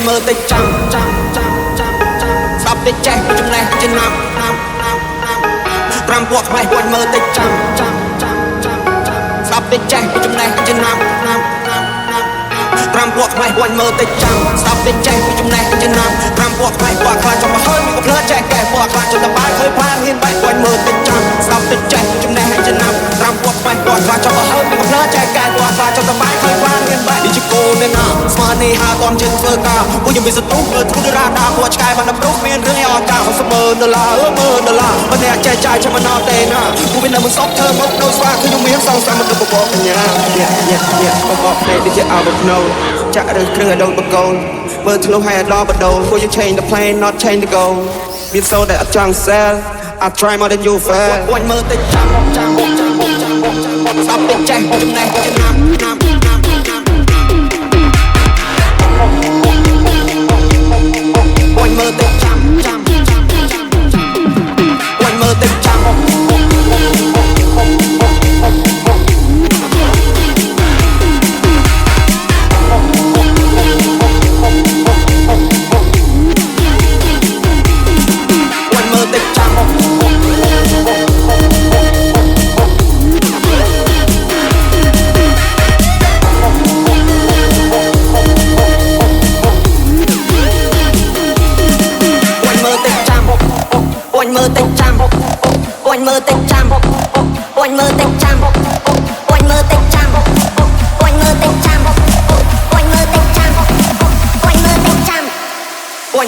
មើលតិចចាំស្ដាប់តិចចេះចំណេះចំណាំ5ពួកខ្មែរគាត់មើលតិចចាំស្ដាប់តិចចេះចំណេះចំណាំ5ពួកខ្មែរគាត់មើលតិចចាំស្ដាប់តិចចេះចំណេះចំណាំ5ពួកខ្មែរគាត់ខ្លាចចំហើយក៏ភ្លើចេះកែពួកខ្លាចចំតបាយឃើញផានហ៊ានបែកគាត់មើលតិចចាំស្ដាប់តិចចេះចំណេះចំណាំ5ពួកខ្មែរគាត់ខ្លាចចំហើយក៏ភ្លើចេះកែពួកខ្លាចចំតបាយឃើញផានហ៊ានបែកនេះជាគោលនៃណាស្មាននេះហាតនជិនធ្វើការពួកខ្ញុំមានសតុះមើលទ្រូរ៉ាដាពួកឆ្កែបានដំរុះមានរឿងអង្ការ$10,000ប៉ុន្តែចែកចាយចាំណោទេណាពួកវានៅមិនសក់ធ្វើមកដូចស្វាខ្ញុំមានសងសាមមិនទៅបបកញ្ញាបបកពេលដូចជាអោបភ្នោចាក់ឬគ្រឿងឲ្យដូនបកូនមើលធ្លុះឲ្យដល់បដូនពួកយើង change the plan not change the goal វាសូតែអត់ចង់ sell I try more than you fail គាត់មើលតិចចាំស្ដាប់តិចចេះចំណេះចំណាំគាត់មើលតិចចាំគាត់មើលតិចចាំ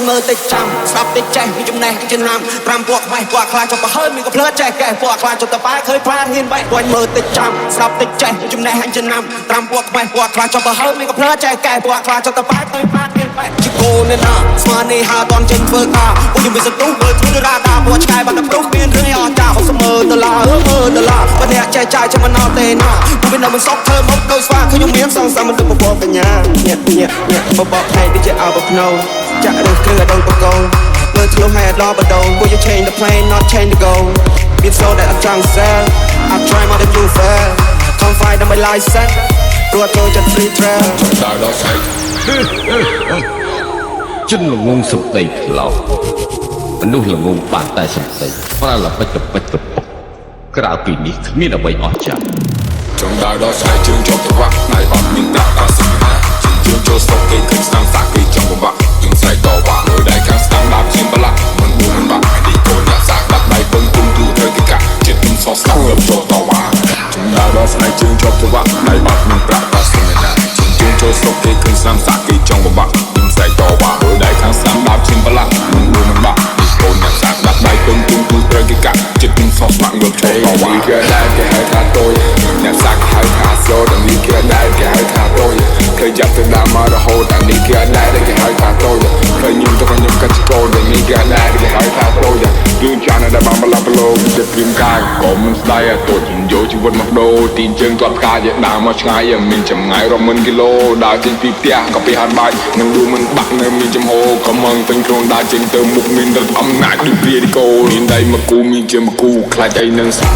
មើលតិចចាំស្ដាប់តិចចេះពីចំណេះចំណាំ5ពួកខ្មែរពួកខ្លាចចំហើយមានក៏ភ្លើចេះកែពួកខ្លាចចំតបាយឃើញផានហ៊ានបែកគាត់មើលតិចចាំស្ដាប់តិចចេះពីចំណេះចំណាំ5ពួកខ្មែរពួកខ្លាចចំហើយមានក៏ភ្លើចេះកែពួកខ្លាចចំតបាយឃើញផានហ៊ានបែកជាគោលនៃណាស្មាននេះហាតនចេញធ្វើការពួកខ្ញុំមានសតុះមើលទ្រូរ៉ាដាពួកឆ្កែបានដំរុះមានរឿងអង្ការ$10,000ប៉ុន្តែចែកចាយចាំណោទេណាពួកវានៅមិនសក់ធ្វើមកដូចស្វាខ្ញុំមានសងសាមមិនទៅបបកបញ្ញាបបកថ្ងៃដូចជាអោបភ្នោចាក់ឬគ្រឿងឲ្យដូនបកូនមើលធ្លុះឲ្យដល់បដូនពួកយើង change the plan not change the goal វាសូតែអត់ចង់ sell I try more than you fail come fight ដើម្បី license ព្រោះចូលចិត្ត free trail ចង់ដើរដល់ស្អីជិនល្ងងសំដីផ្លោកមនុស្សល្ងងបានតែសំដីប្រើល្បិចកពិតកពុកក្រៅពីនេះគ្មានអ្វីអស្ចារ្យចង់ដើរដល់ស្អីជើងជាប់ទៅវាក់ណៃអត់មានតាដល់សិនណាជើងចូលស្តុកគេឃើញស្ដាំសាក់គេចង់ពិបាកយើងស្រែកតវ៉ាលើដៃខាងស្ដាំដាប់ជាបលាក់មិនបួនមិនបាក់នេះកូនអ្នកសាក់ដាក់ដៃពឹងគុំទូត្រូវគេកាក់ចិត្តខ្ញុំសោះស្ដាំលើចូលតវ៉ាចង់ដើរដល់ស្អីជើងជាប់ទៅវាក់ណៃអត់មានប្រាក់ដល់សិនណាជើងចូលស្តុកគេឃើញស្ដាំសាក់គេចង់ពិបាកយើងស្រែកតវ៉ាលើដៃខាងស្ដាំដាប់ជាបលាក់មិនបួនមិនបាក់នេះកូនអ្នកសាក់ដាក់ដៃពឹងគុំទូត្រូវគេកាក់ចិត្តខ្ញុំសោះស្ដាំលើចូលតវ៉ាគេដែរគេហៅថាតូចអ្នកសាក់ហៅថាសូដល់នេះគេដែរគេហៅថាតូចเคยจับแต่ดามารโหดอันนี้ก็ได้แต่แค่หายขาดโตยเคยยืมตัวกันยืมกันโกแต่นี่ก็ได้แต่แค่หายขาดโตยยืนจานได้บางบลาบโลจะพิมพ์กายก็มันได้ตัวจริงโยชีวิตมักโดตีนเชิงตัวกายอย่างด่ามาช้าอย่างมีจำไงเรามันกิโลดาวจริงปีเตี้ยก็ไปหาใบนั่งดูมันบักเนี่ยมีจำโหก็มังเป็นโครงดาวจริงเติมมุกมินแต่อำนาจดูเรียดิโกนินได้มากูมีเจมากูคลายใจนั่งสัก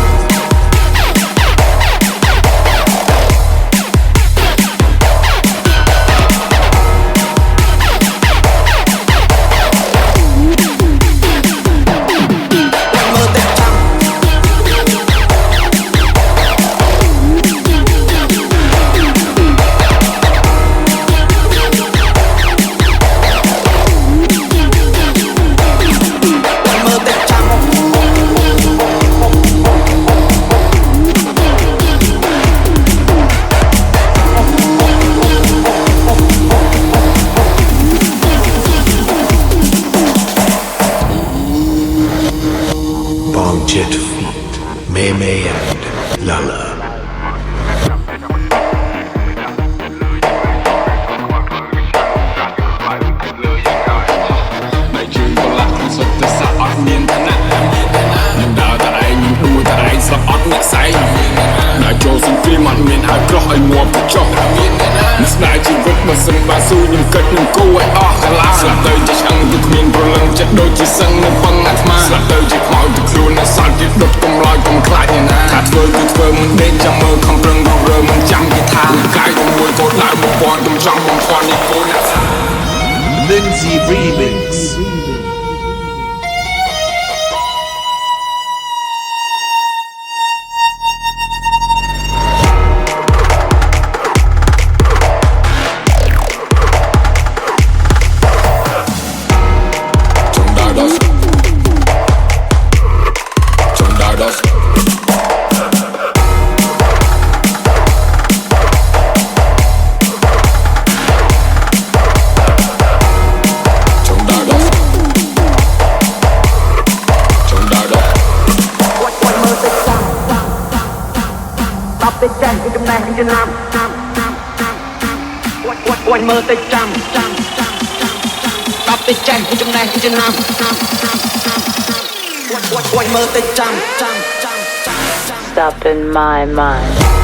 Jet Feet, Meme and Lala. ឲ្យងាប់ចុះមិនស្ដាយជីវិតបើសិនបាស៊ូខ្ញុំគិតនឹងគូឲ្យអស់កាឡាស្លាប់ទៅជាឆ្អឹងទៅគ្មានប្រលឹងចិត្តដូចជាសឹងនៅពឹងអាត្មាស្លាប់ទៅជាខ្មោចទៅខ្លួននៅសល់ជាដុតកំឡោចកំខ្លាចអ្នកណាថាធ្វើគឺធ្វើមិនដេកចាំមើលខំប្រឹងរើមិនចាំគេថាកាយទៅមួយកោតឡើងមកពាន់ខ្ញុំចង់បំផន់នេះកូនអ្នក Lindsay Remix. quanh mơ tay trăm đắp tay tranh của trong này của trong nam quanh mơ tay trăm Stop in my mind.